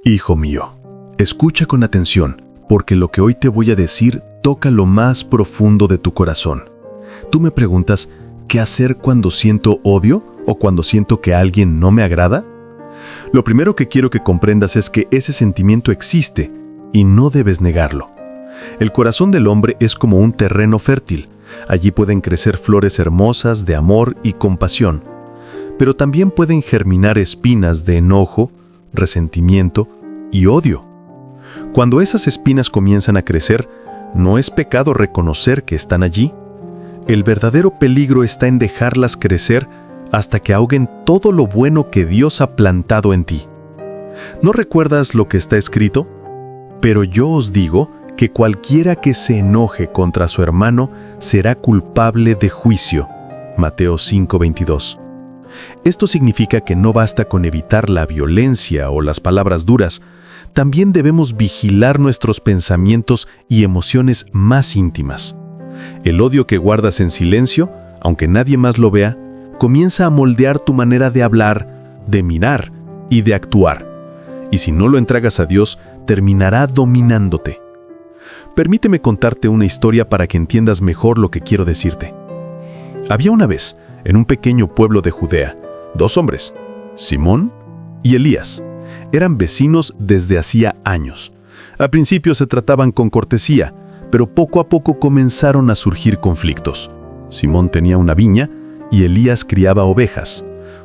Hijo mío, escucha con atención, porque lo que hoy te voy a decir toca lo más profundo de tu corazón. Tú me preguntas, ¿qué hacer cuando siento odio o cuando siento que alguien no me agrada? Lo primero que quiero que comprendas es que ese sentimiento existe y no debes negarlo. El corazón del hombre es como un terreno fértil. Allí pueden crecer flores hermosas de amor y compasión, pero también pueden germinar espinas de enojo, resentimiento y odio. Cuando esas espinas comienzan a crecer, no es pecado reconocer que están allí. El verdadero peligro está en dejarlas crecer hasta que ahoguen todo lo bueno que Dios ha plantado en ti. ¿No recuerdas lo que está escrito? Pero yo os digo que cualquiera que se enoje contra su hermano será culpable de juicio. Mateo 5:22. Esto significa que no basta con evitar la violencia o las palabras duras, también debemos vigilar nuestros pensamientos y emociones más íntimas. El odio que guardas en silencio, aunque nadie más lo vea, comienza a moldear tu manera de hablar, de mirar y de actuar. Y si no lo entregas a Dios, terminará dominándote. Permíteme contarte una historia para que entiendas mejor lo que quiero decirte. Había una vez, en un pequeño pueblo de Judea, dos hombres, Simón y Elías. Eran vecinos desde hacía años. Al principio se trataban con cortesía, pero poco a poco comenzaron a surgir conflictos. Simón tenía una viña y Elías criaba ovejas.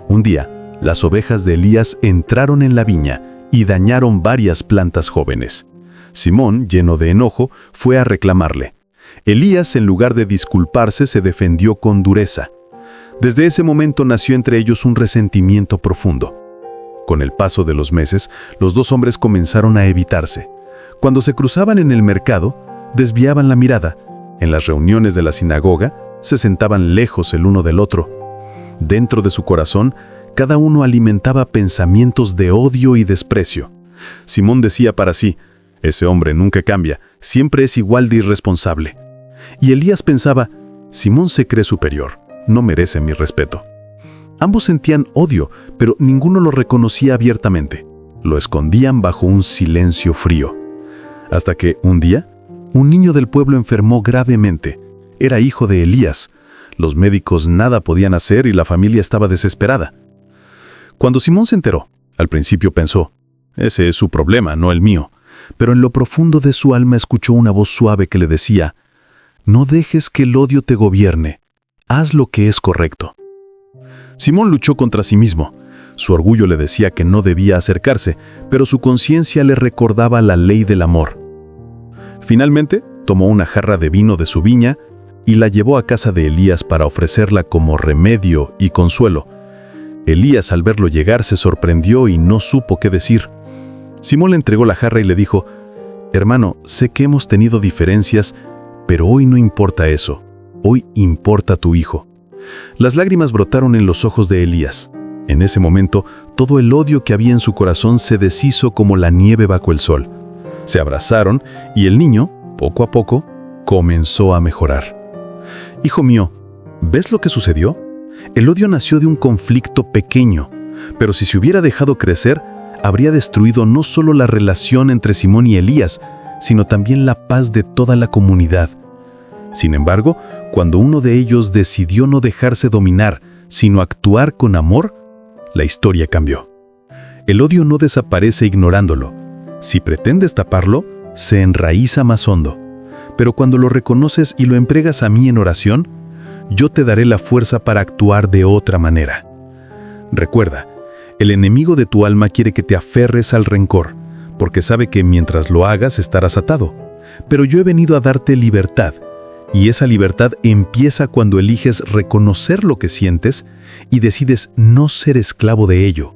Un día, las ovejas de Elías entraron en la viña y dañaron varias plantas jóvenes. Simón, lleno de enojo, fue a reclamarle. Elías, en lugar de disculparse, se defendió con dureza. Desde ese momento nació entre ellos un resentimiento profundo. Con el paso de los meses, los dos hombres comenzaron a evitarse. Cuando se cruzaban en el mercado, desviaban la mirada. En las reuniones de la sinagoga, se sentaban lejos el uno del otro. Dentro de su corazón, cada uno alimentaba pensamientos de odio y desprecio. Simón decía para sí, ese hombre nunca cambia, siempre es igual de irresponsable. Y Elías pensaba, Simón se cree superior, no merece mi respeto. Ambos sentían odio, pero ninguno lo reconocía abiertamente. Lo escondían bajo un silencio frío. Hasta que, un día, un niño del pueblo enfermó gravemente. Era hijo de Elías. Los médicos nada podían hacer y la familia estaba desesperada. Cuando Simón se enteró, al principio pensó, ese es su problema, no el mío. Pero en lo profundo de su alma escuchó una voz suave que le decía, no dejes que el odio te gobierne. Haz lo que es correcto. Simón luchó contra sí mismo. Su orgullo le decía que no debía acercarse, pero su conciencia le recordaba la ley del amor. Finalmente, tomó una jarra de vino de su viña y la llevó a casa de Elías para ofrecerla como remedio y consuelo. Elías, al verlo llegar, se sorprendió y no supo qué decir. Simón le entregó la jarra y le dijo, hermano, sé que hemos tenido diferencias, pero hoy no importa eso. Hoy importa tu hijo. Las lágrimas brotaron en los ojos de Elías. En ese momento, todo el odio que había en su corazón se deshizo como la nieve bajo el sol. Se abrazaron y el niño, poco a poco, comenzó a mejorar. Hijo mío, ¿ves lo que sucedió? El odio nació de un conflicto pequeño, pero si se hubiera dejado crecer, habría destruido no solo la relación entre Simón y Elías, sino también la paz de toda la comunidad. Sin embargo, cuando uno de ellos decidió no dejarse dominar, sino actuar con amor, la historia cambió. El odio no desaparece ignorándolo. Si pretendes taparlo, se enraiza más hondo. Pero cuando lo reconoces y lo entregas a mí en oración, yo te daré la fuerza para actuar de otra manera. Recuerda, el enemigo de tu alma quiere que te aferres al rencor, porque sabe que mientras lo hagas estarás atado. Pero yo he venido a darte libertad, y esa libertad empieza cuando eliges reconocer lo que sientes y decides no ser esclavo de ello.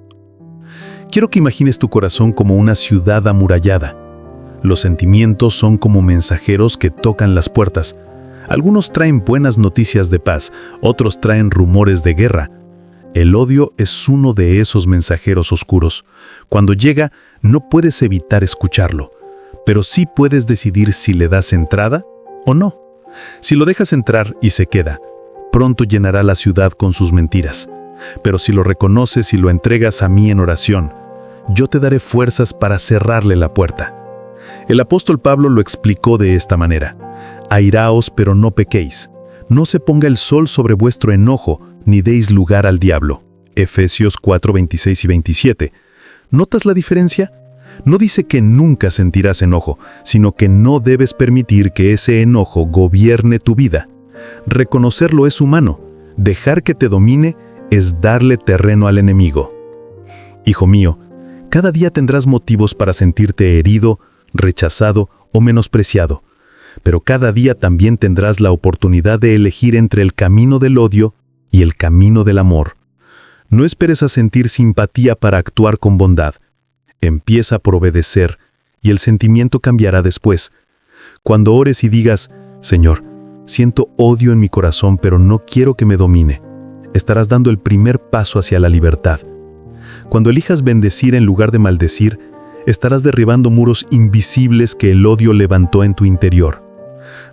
Quiero que imagines tu corazón como una ciudad amurallada. Los sentimientos son como mensajeros que tocan las puertas. Algunos traen buenas noticias de paz, otros traen rumores de guerra. El odio es uno de esos mensajeros oscuros. Cuando llega, no puedes evitar escucharlo, pero sí puedes decidir si le das entrada o no. Si lo dejas entrar y se queda, pronto llenará la ciudad con sus mentiras. Pero si lo reconoces y lo entregas a mí en oración, yo te daré fuerzas para cerrarle la puerta. El apóstol Pablo lo explicó de esta manera: airaos, pero no pequéis. No se ponga el sol sobre vuestro enojo, ni deis lugar al diablo. Efesios 4, 26 y 27. ¿Notas la diferencia? No dice que nunca sentirás enojo, sino que no debes permitir que ese enojo gobierne tu vida. Reconocerlo es humano. Dejar que te domine es darle terreno al enemigo. Hijo mío, cada día tendrás motivos para sentirte herido, rechazado o menospreciado, pero cada día también tendrás la oportunidad de elegir entre el camino del odio y el camino del amor. No esperes a sentir simpatía para actuar con bondad. Empieza por obedecer y el sentimiento cambiará después. Cuando ores y digas: Señor, siento odio en mi corazón, pero no quiero que me domine, estarás dando el primer paso hacia la libertad. Cuando elijas bendecir en lugar de maldecir, estarás derribando muros invisibles que el odio levantó en tu interior.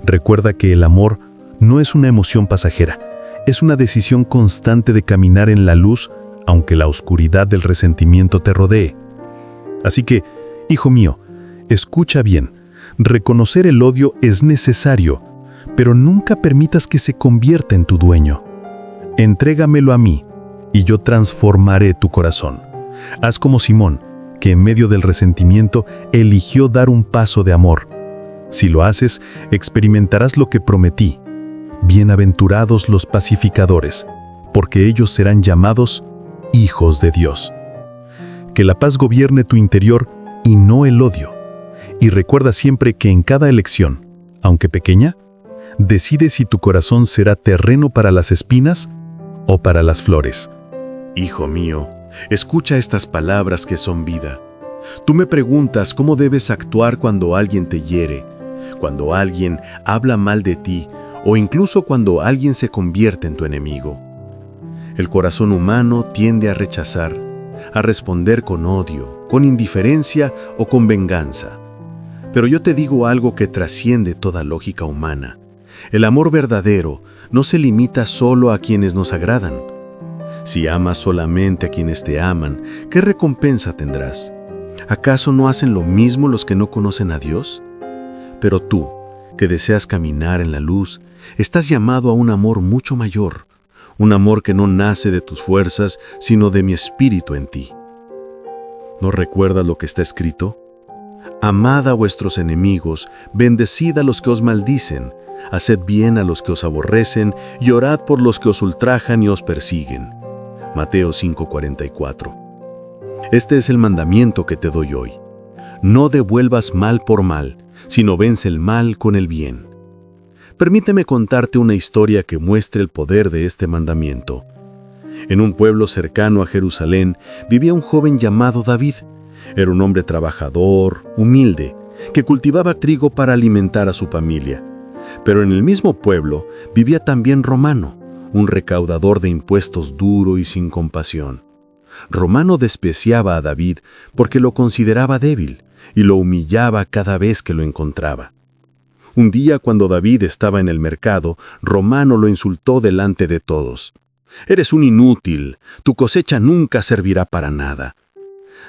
Recuerda que el amor no es una emoción pasajera, es una decisión constante de caminar en la luz, aunque la oscuridad del resentimiento te rodee. Así que, hijo mío, escucha bien, reconocer el odio es necesario, pero nunca permitas que se convierta en tu dueño. Entrégamelo a mí, y yo transformaré tu corazón. Haz como Simón, que en medio del resentimiento eligió dar un paso de amor. Si lo haces, experimentarás lo que prometí. Bienaventurados los pacificadores, porque ellos serán llamados hijos de Dios. Que la paz gobierne tu interior y no el odio. Y recuerda siempre que en cada elección, aunque pequeña, decide si tu corazón será terreno para las espinas o para las flores. Hijo mío, escucha estas palabras que son vida. Tú me preguntas cómo debes actuar cuando alguien te hiere, cuando alguien habla mal de ti o incluso cuando alguien se convierte en tu enemigo. El corazón humano tiende a rechazar, a responder con odio, con indiferencia o con venganza. Pero yo te digo algo que trasciende toda lógica humana. El amor verdadero no se limita solo a quienes nos agradan. Si amas solamente a quienes te aman, ¿qué recompensa tendrás? ¿Acaso no hacen lo mismo los que no conocen a Dios? Pero tú, que deseas caminar en la luz, estás llamado a un amor mucho mayor, un amor que no nace de tus fuerzas, sino de mi espíritu en ti. ¿No recuerdas lo que está escrito? Amad a vuestros enemigos, bendecid a los que os maldicen, haced bien a los que os aborrecen y orad por los que os ultrajan y os persiguen. Mateo 5:44. Este es el mandamiento que te doy hoy. No devuelvas mal por mal, sino vence el mal con el bien. Permíteme contarte una historia que muestre el poder de este mandamiento. En un pueblo cercano a Jerusalén vivía un joven llamado David. Era un hombre trabajador, humilde, que cultivaba trigo para alimentar a su familia. Pero en el mismo pueblo vivía también Romano, un recaudador de impuestos duro y sin compasión. Romano despreciaba a David porque lo consideraba débil y lo humillaba cada vez que lo encontraba. Un día, cuando David estaba en el mercado, Romano lo insultó delante de todos. «Eres un inútil, tu cosecha nunca servirá para nada».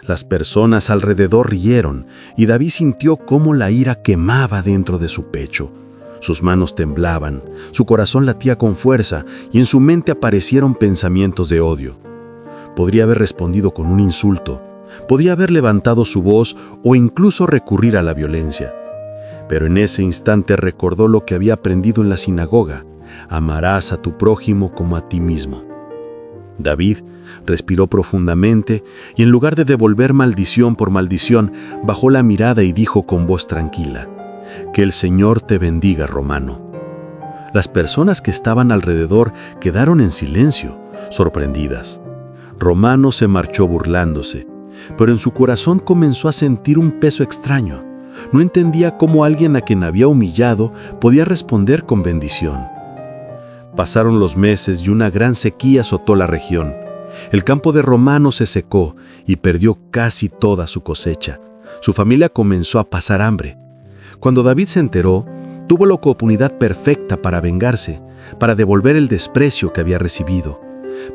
Las personas alrededor rieron y David sintió cómo la ira quemaba dentro de su pecho. Sus manos temblaban, su corazón latía con fuerza y en su mente aparecieron pensamientos de odio. Podría haber respondido con un insulto, podría haber levantado su voz o incluso recurrir a la violencia. Pero en ese instante recordó lo que había aprendido en la sinagoga: amarás a tu prójimo como a ti mismo. David respiró profundamente y en lugar de devolver maldición por maldición, bajó la mirada y dijo con voz tranquila: «Que el Señor te bendiga, Romano». Las personas que estaban alrededor quedaron en silencio, sorprendidas. Romano se marchó burlándose, pero en su corazón comenzó a sentir un peso extraño. No entendía cómo alguien a quien había humillado podía responder con bendición. Pasaron los meses y una gran sequía azotó la región. El campo de Romano se secó y perdió casi toda su cosecha. Su familia comenzó a pasar hambre. Cuando David se enteró, tuvo la oportunidad perfecta para vengarse, para devolver el desprecio que había recibido.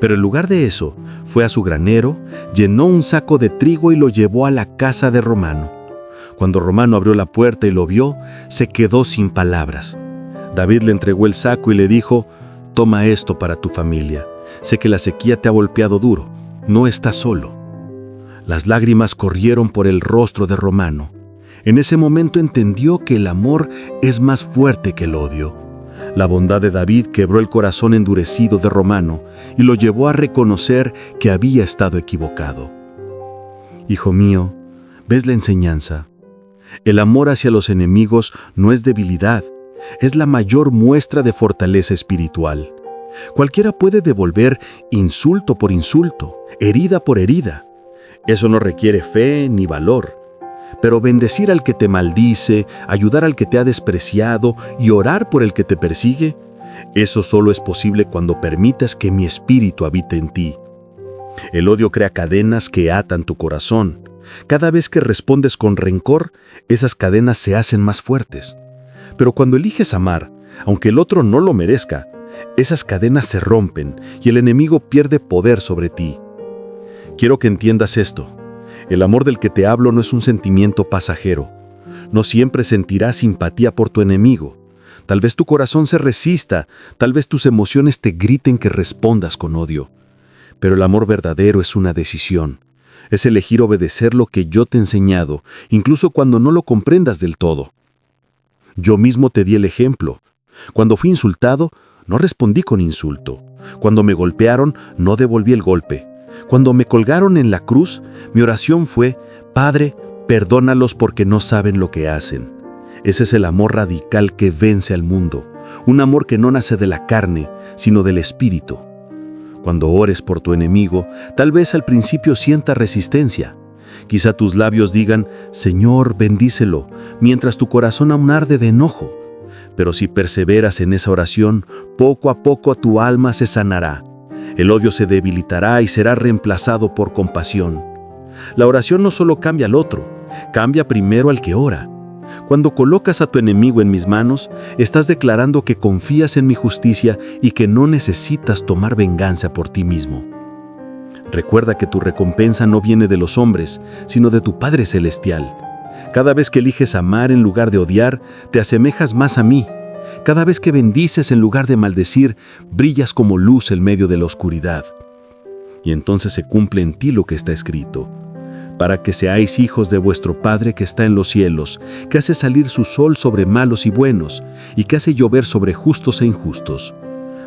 Pero en lugar de eso, fue a su granero, llenó un saco de trigo y lo llevó a la casa de Romano. Cuando Romano abrió la puerta y lo vio, se quedó sin palabras. David le entregó el saco y le dijo: «Toma esto para tu familia. Sé que la sequía te ha golpeado duro. No estás solo». Las lágrimas corrieron por el rostro de Romano. En ese momento entendió que el amor es más fuerte que el odio. La bondad de David quebró el corazón endurecido de Romano y lo llevó a reconocer que había estado equivocado. Hijo mío, ¿ves la enseñanza? El amor hacia los enemigos no es debilidad, es la mayor muestra de fortaleza espiritual. Cualquiera puede devolver insulto por insulto, herida por herida. Eso no requiere fe ni valor. Pero bendecir al que te maldice, ayudar al que te ha despreciado y orar por el que te persigue, eso solo es posible cuando permitas que mi espíritu habite en ti. El odio crea cadenas que atan tu corazón. Cada vez que respondes con rencor, esas cadenas se hacen más fuertes. Pero cuando eliges amar, aunque el otro no lo merezca, esas cadenas se rompen y el enemigo pierde poder sobre ti. Quiero que entiendas esto. El amor del que te hablo no es un sentimiento pasajero. No siempre sentirás simpatía por tu enemigo. Tal vez tu corazón se resista, tal vez tus emociones te griten que respondas con odio. Pero el amor verdadero es una decisión. Es elegir obedecer lo que yo te he enseñado, incluso cuando no lo comprendas del todo. Yo mismo te di el ejemplo. Cuando fui insultado, no respondí con insulto. Cuando me golpearon, no devolví el golpe. Cuando me colgaron en la cruz, mi oración fue: «Padre, perdónalos porque no saben lo que hacen». Ese es el amor radical que vence al mundo, un amor que no nace de la carne, sino del espíritu. Cuando ores por tu enemigo, tal vez al principio sientas resistencia. Quizá tus labios digan: «Señor, bendícelo», mientras tu corazón aún arde de enojo. Pero si perseveras en esa oración, poco a poco tu alma se sanará. El odio se debilitará y será reemplazado por compasión. La oración no solo cambia al otro, cambia primero al que ora. Cuando colocas a tu enemigo en mis manos, estás declarando que confías en mi justicia y que no necesitas tomar venganza por ti mismo. Recuerda que tu recompensa no viene de los hombres, sino de tu Padre Celestial. Cada vez que eliges amar en lugar de odiar, te asemejas más a mí. Cada vez que bendices en lugar de maldecir, brillas como luz en medio de la oscuridad. Y entonces se cumple en ti lo que está escrito: «Para que seáis hijos de vuestro Padre que está en los cielos, que hace salir su sol sobre malos y buenos, y que hace llover sobre justos e injustos».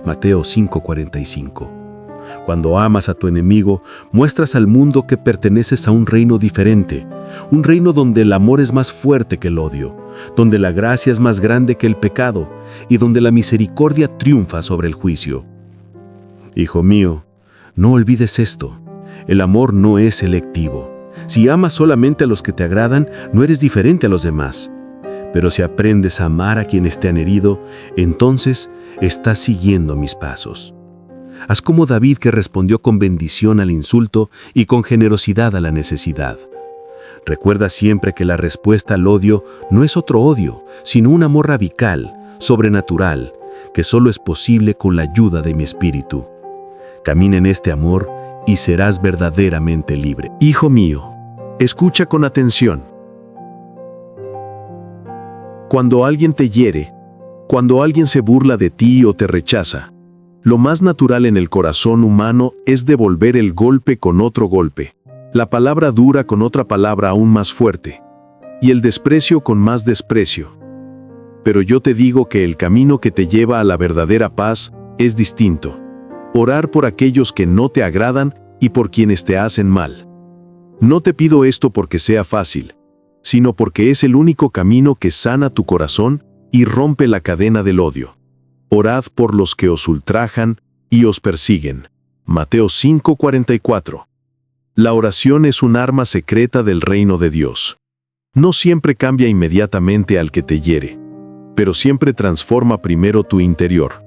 Mateo 5:45. Cuando amas a tu enemigo, muestras al mundo que perteneces a un reino diferente, un reino donde el amor es más fuerte que el odio, donde la gracia es más grande que el pecado y donde la misericordia triunfa sobre el juicio. Hijo mío, no olvides esto: el amor no es selectivo. Si amas solamente a los que te agradan, no eres diferente a los demás. Pero si aprendes a amar a quienes te han herido, entonces estás siguiendo mis pasos. Haz como David, que respondió con bendición al insulto y con generosidad a la necesidad. Recuerda siempre que la respuesta al odio no es otro odio, sino un amor radical, sobrenatural, que solo es posible con la ayuda de mi espíritu. Camina en este amor y serás verdaderamente libre. Hijo mío, escucha con atención. Cuando alguien te hiere, cuando alguien se burla de ti o te rechaza, lo más natural en el corazón humano es devolver el golpe con otro golpe, la palabra dura con otra palabra aún más fuerte, y el desprecio con más desprecio. Pero yo te digo que el camino que te lleva a la verdadera paz es distinto: orar por aquellos que no te agradan y por quienes te hacen mal. No te pido esto porque sea fácil, sino porque es el único camino que sana tu corazón y rompe la cadena del odio. Orad por los que os ultrajan y os persiguen. Mateo 5:44. La oración es un arma secreta del reino de Dios. No siempre cambia inmediatamente al que te hiere, pero siempre transforma primero tu interior.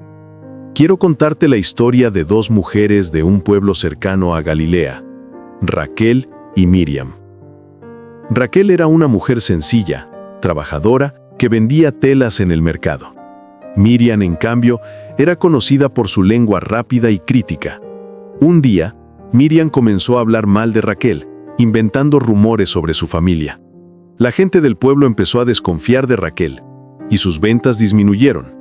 Quiero contarte la historia de dos mujeres de un pueblo cercano a Galilea, Raquel y Miriam. Raquel era una mujer sencilla, trabajadora, que vendía telas en el mercado. Miriam, en cambio, era conocida por su lengua rápida y crítica. Un día, Miriam comenzó a hablar mal de Raquel, inventando rumores sobre su familia. La gente del pueblo empezó a desconfiar de Raquel, y sus ventas disminuyeron.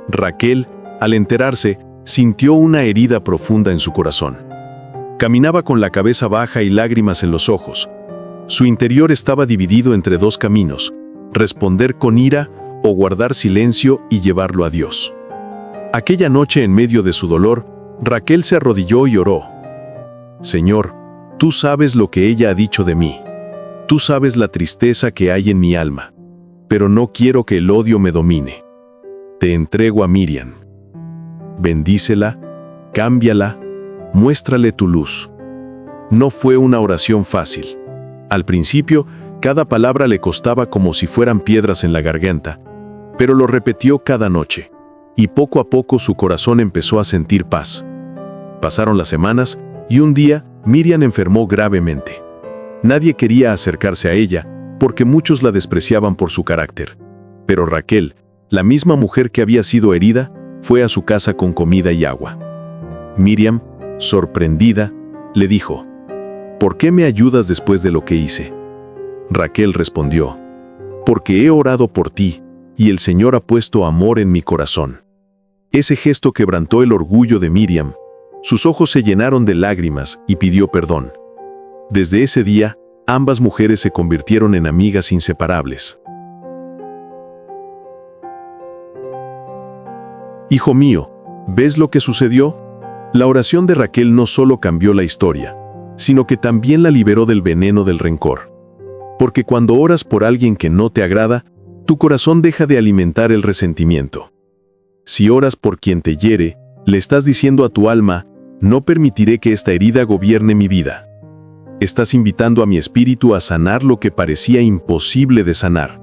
Raquel, al enterarse, sintió una herida profunda en su corazón. Caminaba con la cabeza baja y lágrimas en los ojos. Su interior estaba dividido entre dos caminos: responder con ira o guardar silencio y llevarlo a Dios. Aquella noche, en medio de su dolor, Raquel se arrodilló y oró. Señor, tú sabes lo que ella ha dicho de mí. Tú sabes la tristeza que hay en mi alma, pero no quiero que el odio me domine. Te entrego a Miriam. Bendícela, cámbiala, muéstrale tu luz. No fue una oración fácil. Al principio, cada palabra le costaba como si fueran piedras en la garganta, pero lo repitió cada noche, y poco a poco su corazón empezó a sentir paz. Pasaron las semanas, y un día, Miriam enfermó gravemente. Nadie quería acercarse a ella, porque muchos la despreciaban por su carácter. Pero Raquel, la misma mujer que había sido herida, fue a su casa con comida y agua. Miriam, sorprendida, le dijo: ¿Por qué me ayudas después de lo que hice? Raquel respondió: porque he orado por ti, y el Señor ha puesto amor en mi corazón. Ese gesto quebrantó el orgullo de Miriam. Sus ojos se llenaron de lágrimas y pidió perdón. Desde ese día, ambas mujeres se convirtieron en amigas inseparables. Hijo mío, ¿ves lo que sucedió? La oración de Raquel no solo cambió la historia, sino que también la liberó del veneno del rencor. Porque cuando oras por alguien que no te agrada, tu corazón deja de alimentar el resentimiento. Si oras por quien te hiere, le estás diciendo a tu alma: no permitiré que esta herida gobierne mi vida. Estás invitando a mi espíritu a sanar lo que parecía imposible de sanar.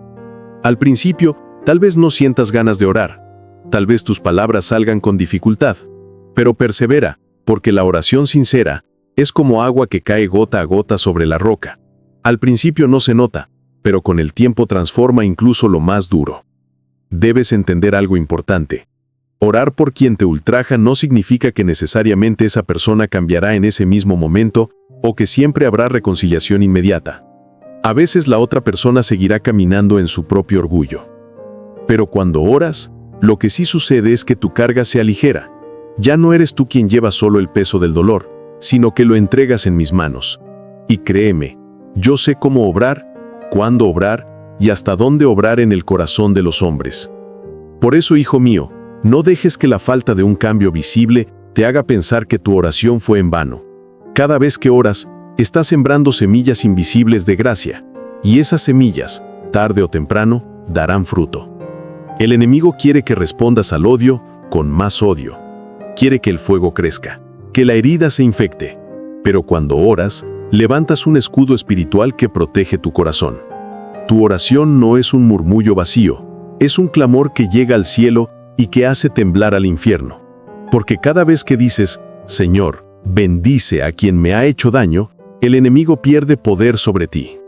Al principio, tal vez no sientas ganas de orar. Tal vez tus palabras salgan con dificultad. Pero persevera, porque la oración sincera es como agua que cae gota a gota sobre la roca. Al principio no se nota, pero con el tiempo transforma incluso lo más duro. Debes entender algo importante. Orar por quien te ultraja no significa que necesariamente esa persona cambiará en ese mismo momento o que siempre habrá reconciliación inmediata. A veces la otra persona seguirá caminando en su propio orgullo. Pero cuando oras, lo que sí sucede es que tu carga se aligera. Ya no eres tú quien lleva solo el peso del dolor, sino que lo entregas en mis manos. Y créeme, yo sé cómo obrar, cuándo obrar y hasta dónde obrar en el corazón de los hombres. Por eso, hijo mío, no dejes que la falta de un cambio visible te haga pensar que tu oración fue en vano. Cada vez que oras, estás sembrando semillas invisibles de gracia, y esas semillas, tarde o temprano, darán fruto. El enemigo quiere que respondas al odio con más odio. Quiere que el fuego crezca, que la herida se infecte. Pero cuando oras, levantas un escudo espiritual que protege tu corazón. Tu oración no es un murmullo vacío, es un clamor que llega al cielo y que hace temblar al infierno. Porque cada vez que dices: Señor, bendice a quien me ha hecho daño, el enemigo pierde poder sobre ti.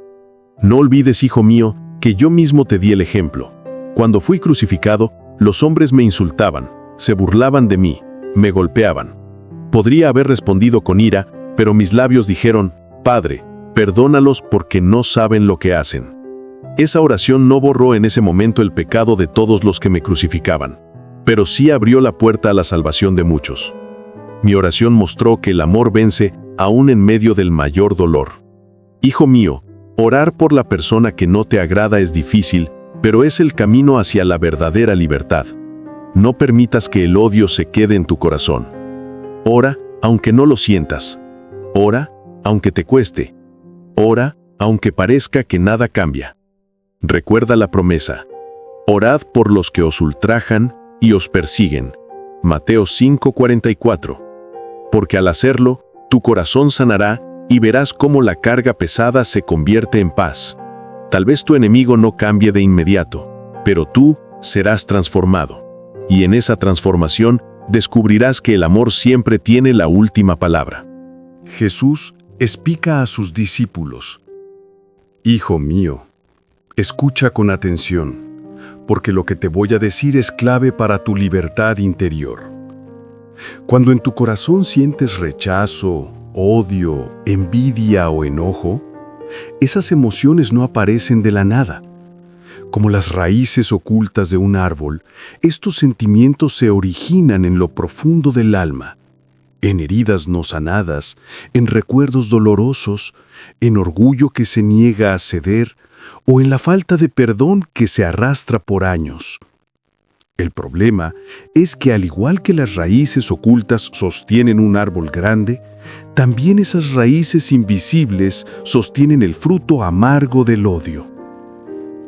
No olvides, hijo mío, que yo mismo te di el ejemplo. Cuando fui crucificado, los hombres me insultaban, se burlaban de mí, me golpeaban. Podría haber respondido con ira, pero mis labios dijeron: Padre, perdónalos porque no saben lo que hacen. Esa oración no borró en ese momento el pecado de todos los que me crucificaban, pero sí abrió la puerta a la salvación de muchos. Mi oración mostró que el amor vence aún en medio del mayor dolor. Hijo mío, orar por la persona que no te agrada es difícil, pero es el camino hacia la verdadera libertad. No permitas que el odio se quede en tu corazón. Ora aunque no lo sientas. Ora aunque te cueste. Ora aunque parezca que nada cambia. Recuerda la promesa: orad por los que os ultrajan y os persiguen. Mateo 5:44. Porque al hacerlo, tu corazón sanará y verás cómo la carga pesada se convierte en paz. Tal vez tu enemigo no cambie de inmediato, pero tú serás transformado. Y en esa transformación descubrirás que el amor siempre tiene la última palabra. Jesús explica a sus discípulos: Hijo mío, escucha con atención, porque lo que te voy a decir es clave para tu libertad interior. Cuando en tu corazón sientes rechazo, odio, envidia o enojo, esas emociones no aparecen de la nada. Como las raíces ocultas de un árbol, estos sentimientos se originan en lo profundo del alma, en heridas no sanadas, en recuerdos dolorosos, en orgullo que se niega a ceder o en la falta de perdón que se arrastra por años. El problema es que al igual que las raíces ocultas sostienen un árbol grande, también esas raíces invisibles sostienen el fruto amargo del odio.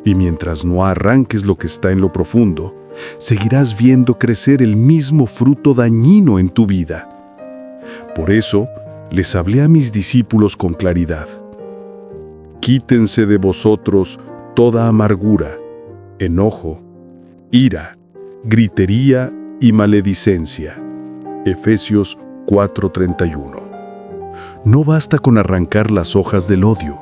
Y mientras no arranques lo que está en lo profundo, seguirás viendo crecer el mismo fruto dañino en tu vida. Por eso, les hablé a mis discípulos con claridad. Quítense de vosotros toda amargura, enojo, ira, gritería y maledicencia. Efesios 4:31. No basta con arrancar las hojas del odio.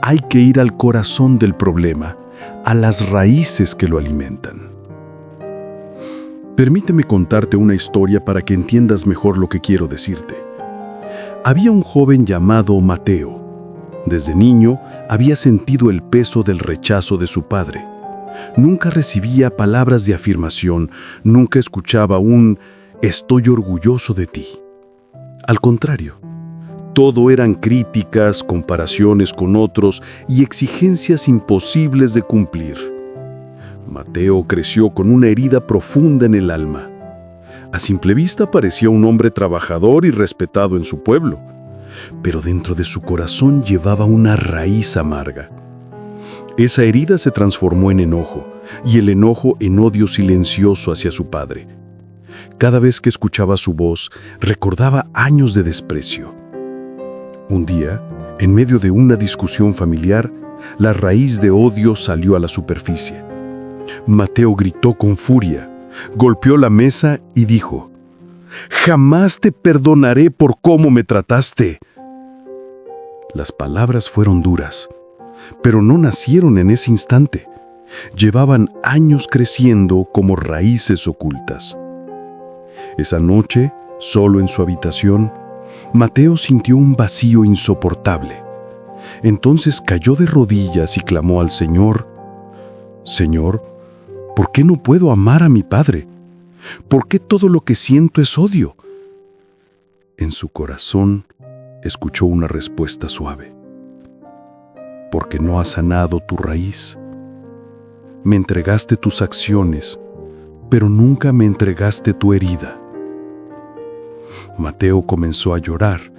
Hay que ir al corazón del problema, a las raíces que lo alimentan. Permíteme contarte una historia para que entiendas mejor lo que quiero decirte. Había un joven llamado Mateo. Desde niño había sentido el peso del rechazo de su padre. Nunca recibía palabras de afirmación, nunca escuchaba un «estoy orgulloso de ti». Al contrario, todo eran críticas, comparaciones con otros y exigencias imposibles de cumplir. Mateo creció con una herida profunda en el alma. A simple vista parecía un hombre trabajador y respetado en su pueblo, pero dentro de su corazón llevaba una raíz amarga. Esa herida se transformó en enojo, y el enojo en odio silencioso hacia su padre. Cada vez que escuchaba su voz, recordaba años de desprecio. Un día, en medio de una discusión familiar, la raíz de odio salió a la superficie. Mateo gritó con furia, golpeó la mesa y dijo: «Jamás te perdonaré por cómo me trataste». Las palabras fueron duras, pero no nacieron en ese instante. Llevaban años creciendo como raíces ocultas. Esa noche, solo en su habitación, Mateo sintió un vacío insoportable. Entonces cayó de rodillas y clamó al Señor: «Señor, ¿por qué no puedo amar a mi padre? ¿Por qué todo lo que siento es odio?». En su corazón escuchó una respuesta suave: «Porque no has sanado tu raíz. Me entregaste tus acciones, pero nunca me entregaste tu herida». Mateo comenzó a llorar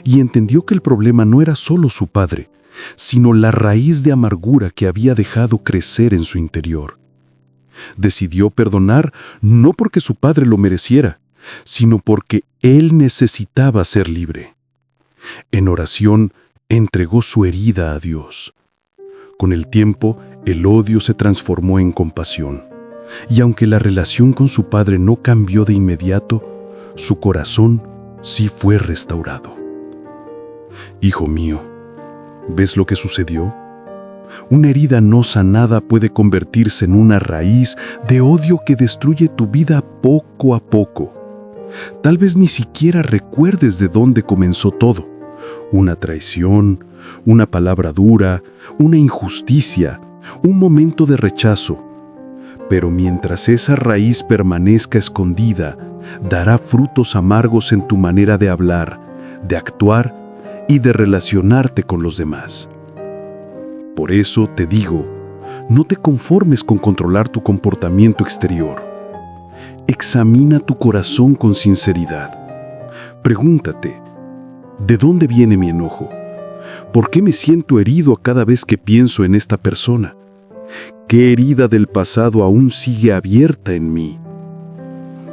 y entendió que el problema no era solo su padre, sino la raíz de amargura que había dejado crecer en su interior. Decidió perdonar no porque su padre lo mereciera, sino porque él necesitaba ser libre. En oración, entregó su herida a Dios. Con el tiempo, el odio se transformó en compasión, y aunque la relación con su padre no cambió de inmediato, su corazón sí fue restaurado. Hijo mío, ¿ves lo que sucedió? Una herida no sanada puede convertirse en una raíz de odio que destruye tu vida poco a poco. Tal vez ni siquiera recuerdes de dónde comenzó todo. Una traición, una palabra dura, una injusticia, un momento de rechazo. Pero mientras esa raíz permanezca escondida, dará frutos amargos en tu manera de hablar, de actuar y de relacionarte con los demás. Por eso te digo, no te conformes con controlar tu comportamiento exterior. Examina tu corazón con sinceridad. Pregúntate, ¿de dónde viene mi enojo? ¿Por qué me siento herido cada vez que pienso en esta persona? ¿Qué herida del pasado aún sigue abierta en mí?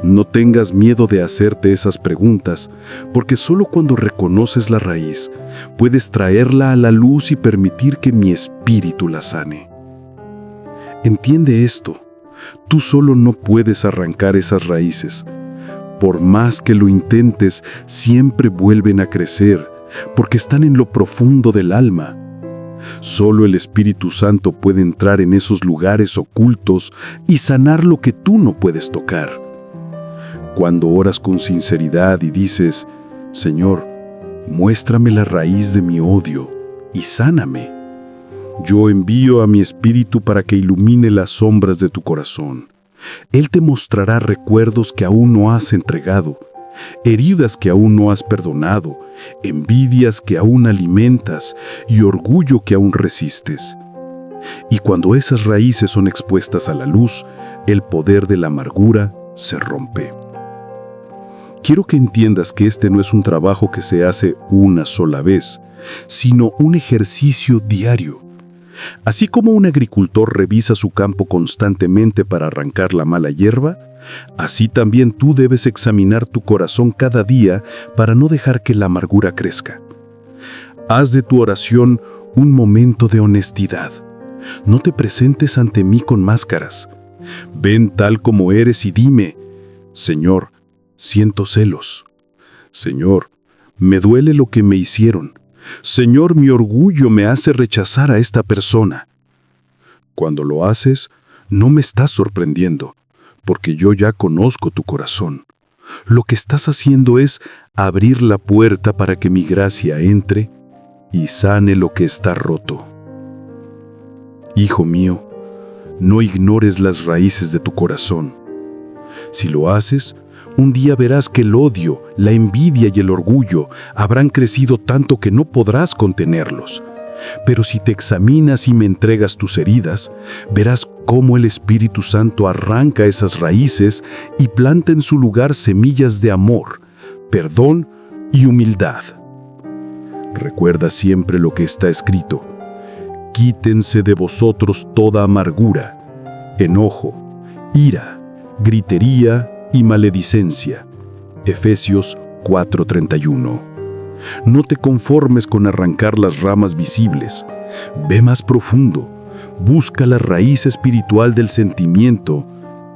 No tengas miedo de hacerte esas preguntas, porque solo cuando reconoces la raíz, puedes traerla a la luz y permitir que mi espíritu la sane. Entiende esto, tú solo no puedes arrancar esas raíces. Por más que lo intentes, siempre vuelven a crecer, porque están en lo profundo del alma. Solo el Espíritu Santo puede entrar en esos lugares ocultos y sanar lo que tú no puedes tocar. Cuando oras con sinceridad y dices, Señor, muéstrame la raíz de mi odio y sáname. Yo envío a mi espíritu para que ilumine las sombras de tu corazón. Él te mostrará recuerdos que aún no has entregado, heridas que aún no has perdonado, envidias que aún alimentas y orgullo que aún resistes. Y cuando esas raíces son expuestas a la luz, el poder de la amargura se rompe. Quiero que entiendas que este no es un trabajo que se hace una sola vez, sino un ejercicio diario. Así como un agricultor revisa su campo constantemente para arrancar la mala hierba, así también tú debes examinar tu corazón cada día para no dejar que la amargura crezca. Haz de tu oración un momento de honestidad. No te presentes ante mí con máscaras. Ven tal como eres y dime, Señor, siento celos. Señor, me duele lo que me hicieron. Señor, mi orgullo me hace rechazar a esta persona. Cuando lo haces, no me estás sorprendiendo, porque yo ya conozco tu corazón. Lo que estás haciendo es abrir la puerta para que mi gracia entre y sane lo que está roto. Hijo mío, no ignores las raíces de tu corazón. Si lo haces, un día verás que el odio, la envidia y el orgullo habrán crecido tanto que no podrás contenerlos. Pero si te examinas y me entregas tus heridas, verás cómo el Espíritu Santo arranca esas raíces y planta en su lugar semillas de amor, perdón y humildad. Recuerda siempre lo que está escrito. Quítense de vosotros toda amargura, enojo, ira, gritería y maledicencia. Efesios 4:31. No te conformes con arrancar las ramas visibles. Ve más profundo. Busca la raíz espiritual del sentimiento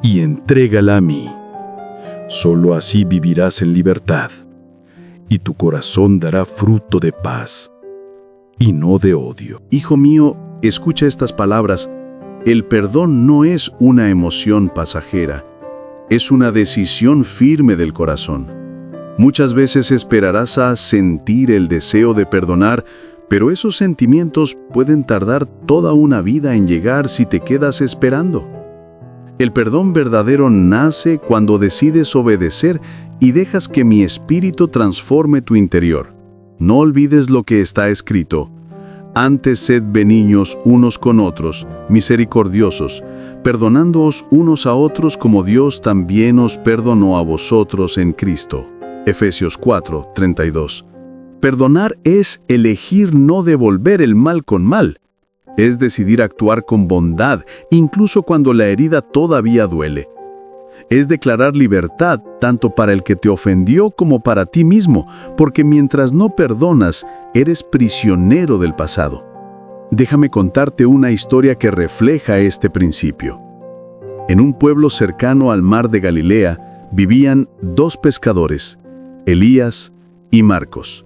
y entrégala a mí. Solo así vivirás en libertad, y tu corazón dará fruto de paz y no de odio. Hijo mío, escucha estas palabras. El perdón no es una emoción pasajera. Es una decisión firme del corazón. Muchas veces esperarás a sentir el deseo de perdonar, pero esos sentimientos pueden tardar toda una vida en llegar si te quedas esperando. El perdón verdadero nace cuando decides obedecer y dejas que mi espíritu transforme tu interior. No olvides lo que está escrito. Antes sed benignos unos con otros, misericordiosos, perdonándoos unos a otros como Dios también os perdonó a vosotros en Cristo. Efesios 4:32. Perdonar es elegir no devolver el mal con mal. Es decidir actuar con bondad, incluso cuando la herida todavía duele. Es declarar libertad tanto para el que te ofendió como para ti mismo, porque mientras no perdonas, eres prisionero del pasado. Déjame contarte una historia que refleja este principio. En un pueblo cercano al mar de Galilea vivían dos pescadores, Elías y Marcos.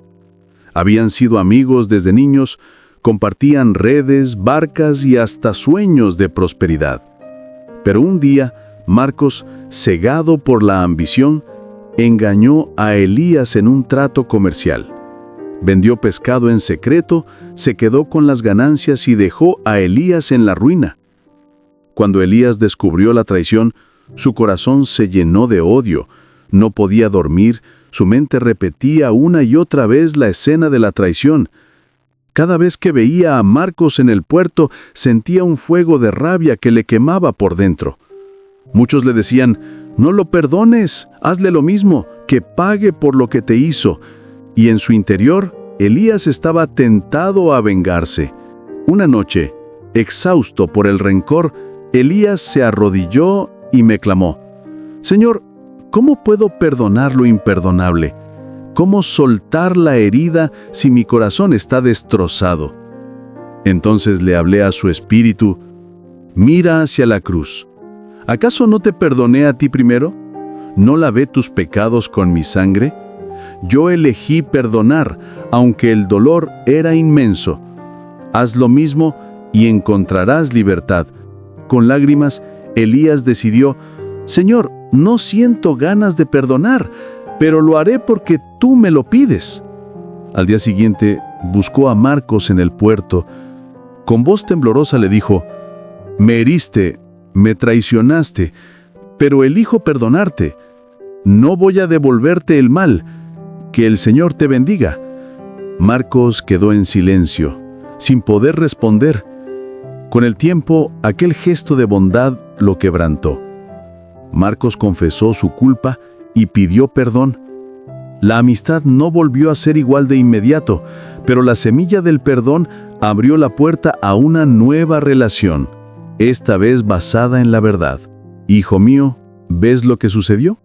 Habían sido amigos desde niños, compartían redes, barcas y hasta sueños de prosperidad. Pero un día, Marcos, cegado por la ambición, engañó a Elías en un trato comercial. Vendió pescado en secreto, se quedó con las ganancias y dejó a Elías en la ruina. Cuando Elías descubrió la traición, su corazón se llenó de odio. No podía dormir, su mente repetía una y otra vez la escena de la traición. Cada vez que veía a Marcos en el puerto, sentía un fuego de rabia que le quemaba por dentro. Muchos le decían, no lo perdones, hazle lo mismo, que pague por lo que te hizo. Y en su interior, Elías estaba tentado a vengarse. Una noche, exhausto por el rencor, Elías se arrodilló y me clamó, Señor, ¿cómo puedo perdonar lo imperdonable? ¿Cómo soltar la herida si mi corazón está destrozado? Entonces le hablé a su espíritu, mira hacia la cruz. ¿Acaso no te perdoné a ti primero? ¿No lavé tus pecados con mi sangre? Yo elegí perdonar, aunque el dolor era inmenso. Haz lo mismo y encontrarás libertad. Con lágrimas, Elías decidió, Señor, no siento ganas de perdonar, pero lo haré porque tú me lo pides. Al día siguiente, buscó a Marcos en el puerto. Con voz temblorosa le dijo: «Me heriste, me traicionaste, pero elijo perdonarte. No voy a devolverte el mal. Que el Señor te bendiga». Marcos quedó en silencio, sin poder responder. Con el tiempo, aquel gesto de bondad lo quebrantó. Marcos confesó su culpa y pidió perdón. La amistad no volvió a ser igual de inmediato, pero la semilla del perdón abrió la puerta a una nueva relación, esta vez basada en la verdad. Hijo mío, ¿ves lo que sucedió?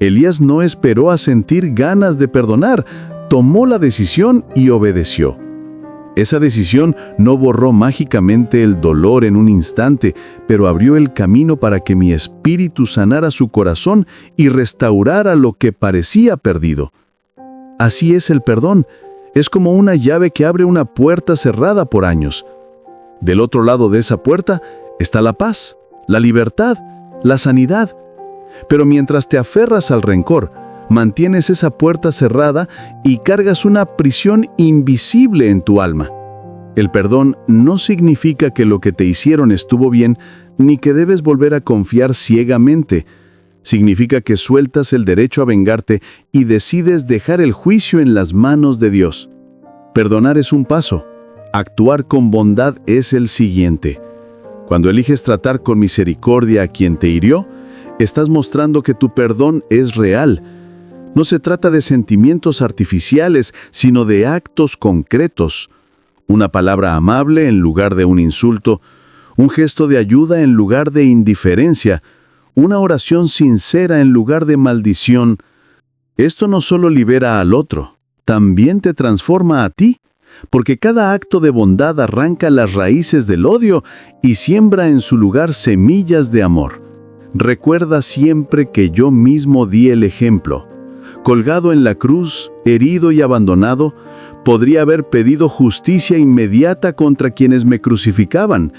Elías no esperó a sentir ganas de perdonar, tomó la decisión y obedeció. Esa decisión no borró mágicamente el dolor en un instante, pero abrió el camino para que mi espíritu sanara su corazón y restaurara lo que parecía perdido. Así es el perdón. Es como una llave que abre una puerta cerrada por años. Del otro lado de esa puerta está la paz, la libertad, la sanidad. Pero mientras te aferras al rencor, mantienes esa puerta cerrada y cargas una prisión invisible en tu alma. El perdón no significa que lo que te hicieron estuvo bien, ni que debes volver a confiar ciegamente. Significa que sueltas el derecho a vengarte y decides dejar el juicio en las manos de Dios. Perdonar es un paso. Actuar con bondad es el siguiente. Cuando eliges tratar con misericordia a quien te hirió, estás mostrando que tu perdón es real. No se trata de sentimientos artificiales, sino de actos concretos. Una palabra amable en lugar de un insulto, un gesto de ayuda en lugar de indiferencia, una oración sincera en lugar de maldición. Esto no solo libera al otro, también te transforma a ti, porque cada acto de bondad arranca las raíces del odio y siembra en su lugar semillas de amor. Recuerda siempre que yo mismo di el ejemplo. Colgado en la cruz, herido y abandonado, podría haber pedido justicia inmediata contra quienes me crucificaban,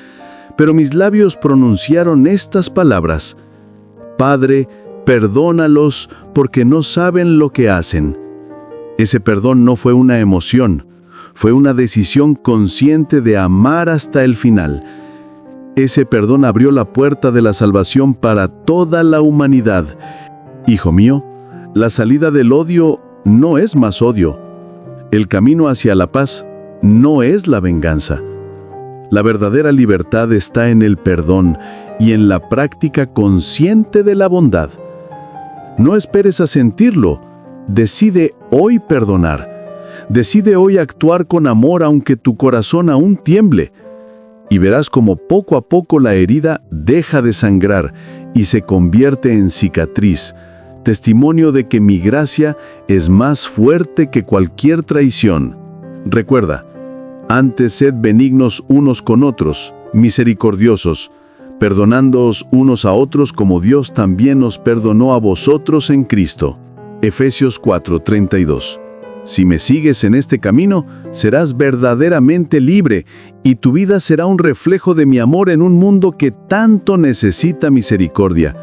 pero mis labios pronunciaron estas palabras: Padre, perdónalos porque no saben lo que hacen. Ese perdón no fue una emoción, fue una decisión consciente de amar hasta el final. Ese perdón abrió la puerta de la salvación para toda la humanidad. Hijo mío, la salida del odio no es más odio. El camino hacia la paz no es la venganza. La verdadera libertad está en el perdón y en la práctica consciente de la bondad. No esperes a sentirlo. Decide hoy perdonar. Decide hoy actuar con amor aunque tu corazón aún tiemble. Y verás como poco a poco la herida deja de sangrar y se convierte en cicatriz, testimonio de que mi gracia es más fuerte que cualquier traición. Recuerda, antes sed benignos unos con otros, misericordiosos, perdonándoos unos a otros como Dios también os perdonó a vosotros en Cristo. Efesios 4:32. Si me sigues en este camino, serás verdaderamente libre y tu vida será un reflejo de mi amor en un mundo que tanto necesita misericordia.